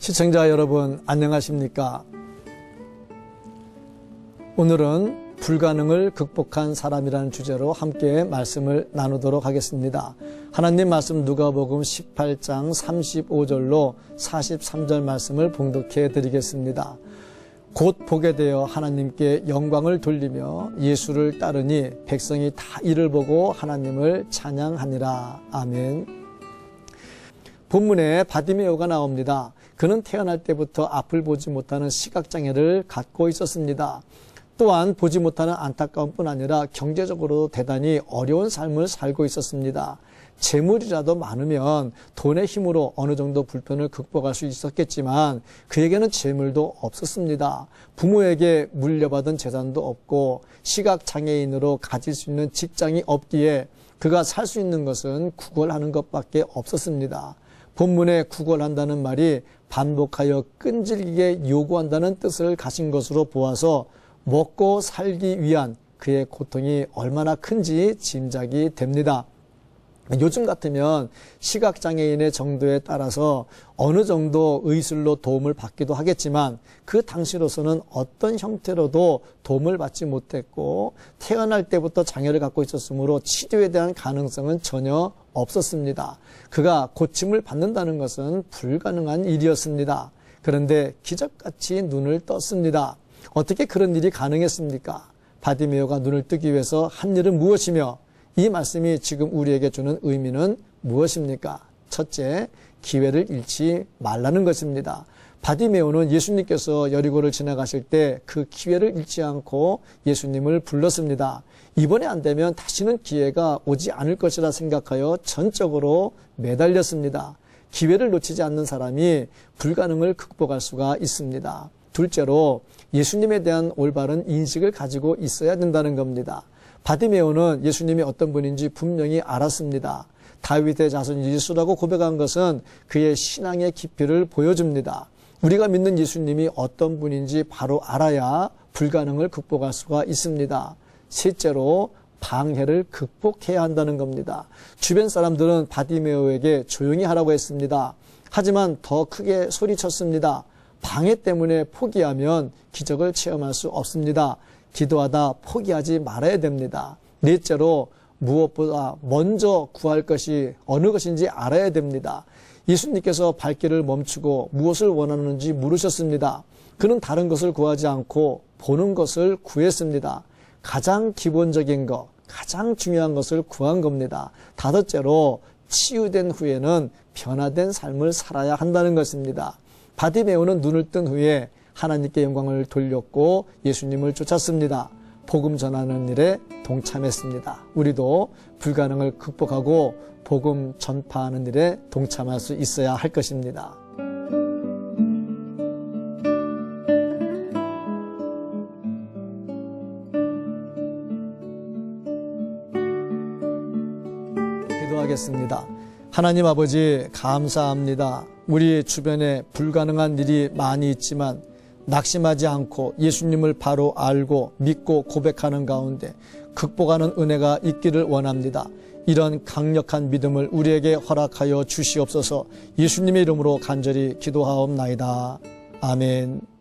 시청자 여러분 안녕하십니까? 오늘은 불가능을 극복한 사람이라는 주제로 함께 말씀을 나누도록 하겠습니다. 하나님 말씀 누가복음 18장 35절로 43절 말씀을 봉독해 드리겠습니다. 곧 보게 되어 하나님께 영광을 돌리며 예수를 따르니 백성이 다 이를 보고 하나님을 찬양하니라. 아멘. 본문에 바디메오가 나옵니다. 그는 태어날 때부터 앞을 보지 못하는 시각장애를 갖고 있었습니다. 또한 보지 못하는 안타까움 뿐 아니라 경제적으로도 대단히 어려운 삶을 살고 있었습니다. 재물이라도 많으면 돈의 힘으로 어느 정도 불편을 극복할 수 있었겠지만 그에게는 재물도 없었습니다. 부모에게 물려받은 재산도 없고 시각장애인으로 가질 수 있는 직장이 없기에 그가 살 수 있는 것은 구걸하는 것밖에 없었습니다. 본문에 구걸한다는 말이 반복하여 끈질기게 요구한다는 뜻을 가진 것으로 보아서 먹고 살기 위한 그의 고통이 얼마나 큰지 짐작이 됩니다. 요즘 같으면 시각장애인의 정도에 따라서 어느 정도 의술로 도움을 받기도 하겠지만 그 당시로서는 어떤 형태로도 도움을 받지 못했고 태어날 때부터 장애를 갖고 있었으므로 치료에 대한 가능성은 전혀 없었습니다. 그가 고침을 받는다는 것은 불가능한 일이었습니다. 그런데 기적같이 눈을 떴습니다. 어떻게 그런 일이 가능했습니까? 바디메오가 눈을 뜨기 위해서 한 일은 무엇이며 이 말씀이 지금 우리에게 주는 의미는 무엇입니까? 첫째, 기회를 잃지 말라는 것입니다. 바디메오는 예수님께서 여리고를 지나가실 때 그 기회를 잃지 않고 예수님을 불렀습니다. 이번에 안 되면 다시는 기회가 오지 않을 것이라 생각하여 전적으로 매달렸습니다. 기회를 놓치지 않는 사람이 불가능을 극복할 수가 있습니다. 둘째로 예수님에 대한 올바른 인식을 가지고 있어야 된다는 겁니다. 바디메오는 예수님이 어떤 분인지 분명히 알았습니다. 다윗의 자손 예수라고 고백한 것은 그의 신앙의 깊이를 보여줍니다. 우리가 믿는 예수님이 어떤 분인지 바로 알아야 불가능을 극복할 수가 있습니다. 셋째로 방해를 극복해야 한다는 겁니다. 주변 사람들은 바디메오에게 조용히 하라고 했습니다. 하지만 더 크게 소리쳤습니다. 방해 때문에 포기하면 기적을 체험할 수 없습니다. 기도하다 포기하지 말아야 됩니다. 넷째로 무엇보다 먼저 구할 것이 어느 것인지 알아야 됩니다. 예수님께서 발길을 멈추고 무엇을 원하는지 물으셨습니다. 그는 다른 것을 구하지 않고 보는 것을 구했습니다. 가장 기본적인 것, 가장 중요한 것을 구한 겁니다. 다섯째로 치유된 후에는 변화된 삶을 살아야 한다는 것입니다. 바디메오는 눈을 뜬 후에 하나님께 영광을 돌렸고 예수님을 쫓았습니다. 복음 전하는 일에 동참했습니다. 우리도 불가능을 극복하고 복음 전파하는 일에 동참할 수 있어야 할 것입니다. 기도하겠습니다. 하나님 아버지 감사합니다. 우리 주변에 불가능한 일이 많이 있지만 낙심하지 않고 예수님을 바로 알고 믿고 고백하는 가운데 극복하는 은혜가 있기를 원합니다. 이런 강력한 믿음을 우리에게 허락하여 주시옵소서. 예수님의 이름으로 간절히 기도하옵나이다. 아멘.